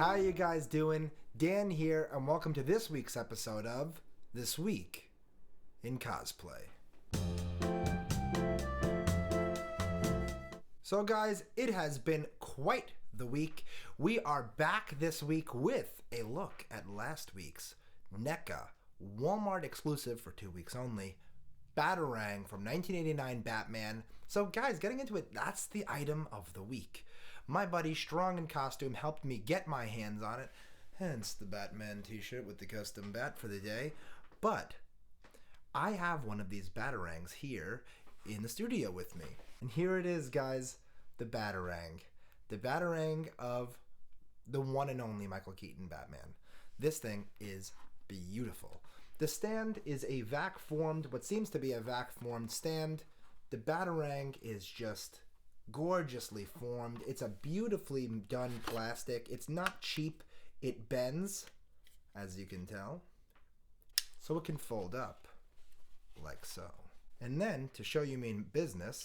How you guys doing? Dan here, and welcome to this week's episode of This Week in Cosplay. So guys, it has been quite the week. We are back this week with a look at last week's Neca, Walmart exclusive for 2 weeks only, Batarang from 1989 Batman. So guys, getting into it, that's the item of the week. My buddy Strong in Costume helped me get my hands on it, hence the Batman t-shirt with the custom bat for the day. But I have one of these Batarangs here in the studio with me. And here it is, guys, the Batarang. The Batarang of the one and only Michael Keaton Batman. This thing is beautiful. The stand is a vac-formed, what seems to be a vac-formed stand. The Batarang is just gorgeously formed. It's a beautifully done plastic. It's not cheap. It bends, as you can tell, so it can fold up like so. And then, to show you mean business,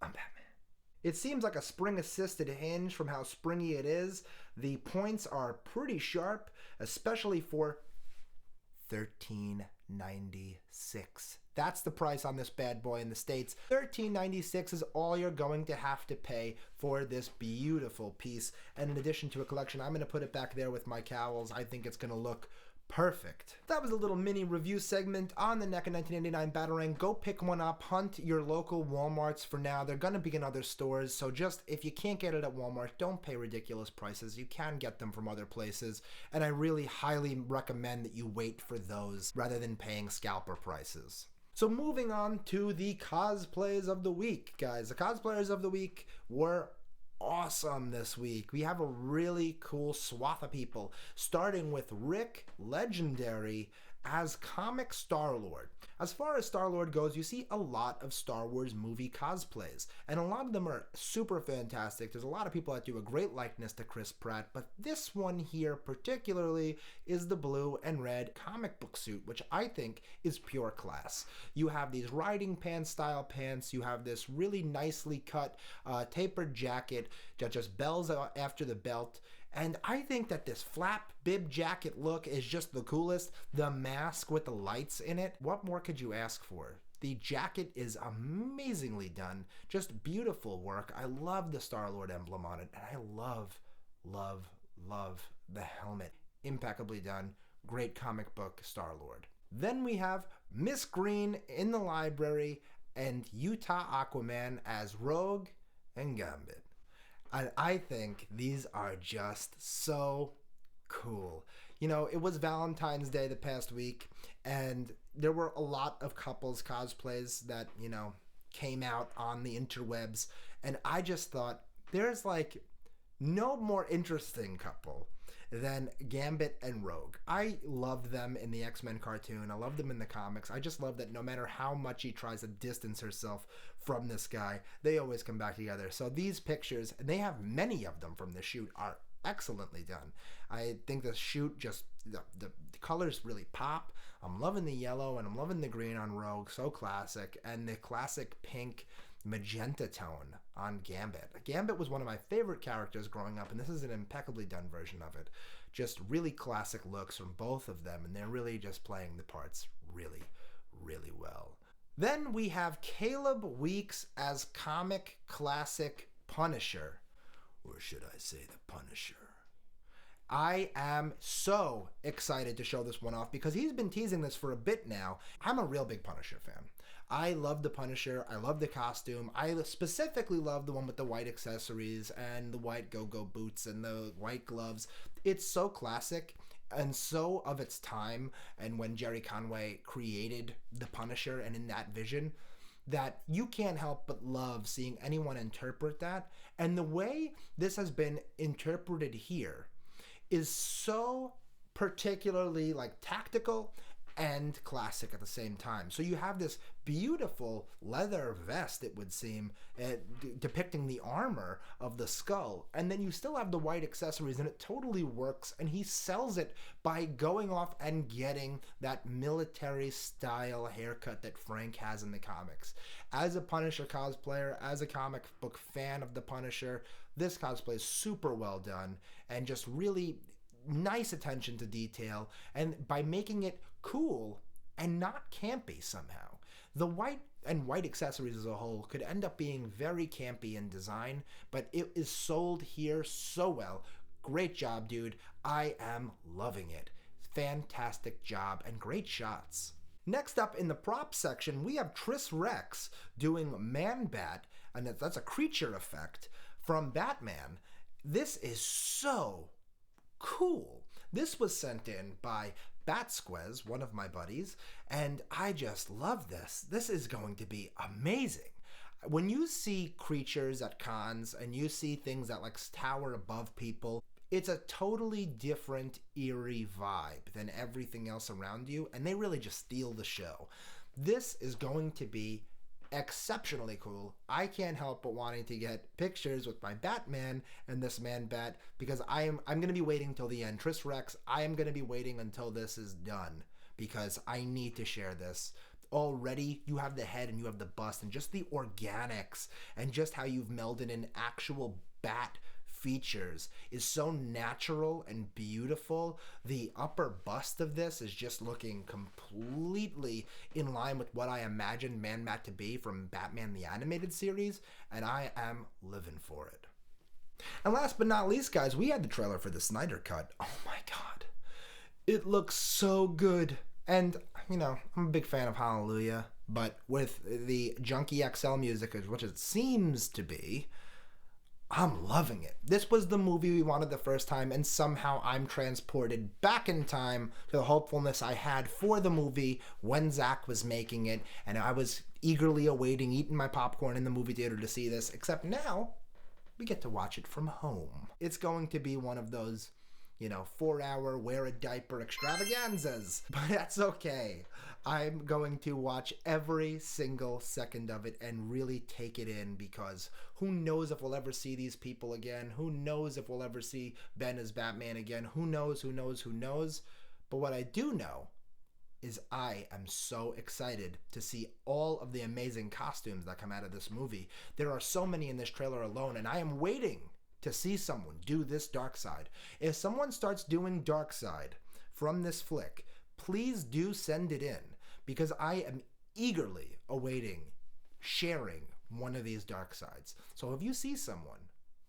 I'm Batman. It seems like a spring-assisted hinge from how springy it is. The points are pretty sharp, especially for $13.96. That's the price on this bad boy in the States. $13.96 is all you're going to have to pay for this beautiful piece. And in addition to a collection, I'm going to put it back there with my cowls. I think it's going to look perfect. That was a little mini review segment on the Neca 1989 Batarang. Go pick one up. Hunt your local Walmarts for now. They're going to be in other stores. So just, if you can't get it at Walmart, don't pay ridiculous prices. You can get them from other places. And I really highly recommend that you wait for those rather than paying scalper prices. So moving on to the cosplays of the week, guys. The cosplayers of the week were awesome this week. We have a really cool swath of people, starting with Rick Legendary as comic Star-Lord. As far as Star-Lord goes, you see a lot of Star Wars movie cosplays, and a lot of them are super fantastic. There's a lot of people that do a great likeness to Chris Pratt, but this one here particularly is the blue and red comic book suit, which I think is pure class. You have these riding pants style pants, you have this really nicely cut tapered jacket that just bells out after the belt. And I think that this flap bib jacket look is just the coolest. The mask with the lights in it, what more could you ask for? The jacket is amazingly done. Just beautiful work. I love the Star-Lord emblem on it. And I love, love, love the helmet. Impeccably done. Great comic book Star-Lord. Then we have Miss Green in the library and Utah Aquaman as Rogue and Gambit. And I think these are just so cool. You know, it was Valentine's Day the past week, and there were a lot of couples cosplays that, you know, came out on the interwebs. And I just thought, there's like no more interesting couple than Gambit and Rogue. I loved them in the X-Men cartoon. I loved them in the comics. I just love that no matter how much she tries to distance herself from this guy, they always come back together. So these pictures, and they have many of them from the shoot, are excellently done. I think the shoot just, the colors really pop. I'm loving the yellow and I'm loving the green on Rogue, so classic. And the classic pink magenta tone on Gambit. Gambit was one of my favorite characters growing up, and this is an impeccably done version of it. Just really classic looks from both of them, and they're really just playing the parts really, really well. Then we have Caleb Weeks as comic classic Punisher. Or should I say the Punisher? I am so excited to show this one off because he's been teasing this for a bit now. I'm a real big Punisher fan. I love the Punisher. I love the costume. I specifically love the one with the white accessories and the white go-go boots and the white gloves. It's so classic and so of its time, and when Jerry Conway created the Punisher and in that vision, that you can't help but love seeing anyone interpret that. And the way this has been interpreted here is so particularly like tactical and classic at the same time. So you have this beautiful leather vest, it would seem, depicting the armor of the skull, and then you still have the white accessories, and it totally works, and he sells it by going off and getting that military style haircut that Frank has in the comics. As a Punisher cosplayer, as a comic book fan of the Punisher, this cosplay is super well done and just really nice attention to detail, and by making it cool and not campy somehow. The white accessories as a whole could end up being very campy in design, but it is sold here so well. Great job, dude. I am loving it. Fantastic job and great shots. Next up in the prop section, we have Tris Rex doing ManBat, and that's a creature effect from Batman. This is so cool. This was sent in by Batsquez, one of my buddies, and I just love this. This is going to be amazing. When you see creatures at cons and you see things that like tower above people, it's a totally different, eerie vibe than everything else around you, and they really just steal the show. This is going to be exceptionally cool. I can't help but wanting to get pictures with my Batman and this ManBat, because I'm going to be waiting till the end. Tris Rex, I am going to be waiting until this is done because I need to share this. Already you have the head and you have the bust and just the organics and just how you've melded in actual bat features is so natural and beautiful. The upper bust of this is just looking completely in line with what I imagined ManBat to be from Batman the Animated Series, and I am living for it. And last but not least, guys, we had the trailer for the Snyder Cut. Oh my god. It looks so good. And, you know, I'm a big fan of Hallelujah, but with the Junkie XL music, which it seems to be, I'm loving it. This was the movie we wanted the first time, and somehow I'm transported back in time to the hopefulness I had for the movie when Zach was making it, and I was eagerly awaiting, eating my popcorn in the movie theater to see this, except now we get to watch it from home. It's going to be one of those, 4-hour wear a diaper extravaganzas, but that's okay. I'm going to watch every single second of it and really take it in, because who knows if we'll ever see these people again? Who knows if we'll ever see Ben as Batman again? Who knows? But what I do know is I am so excited to see all of the amazing costumes that come out of this movie. There are so many in this trailer alone, and I am waiting to see someone do this Darkseid. If someone starts doing Darkseid from this flick, please do send it in, because I am eagerly awaiting sharing one of these Darkseids. So if you see someone,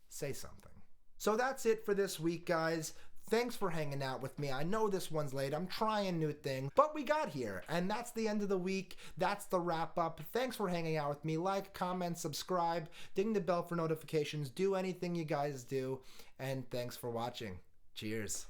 say something. So that's it for this week, guys. Thanks for hanging out with me. I know this one's late. I'm trying new things, but we got here, and that's the end of the week. That's the wrap up. Thanks for hanging out with me. Like, comment, subscribe, ding the bell for notifications, do anything you guys do, and thanks for watching. Cheers.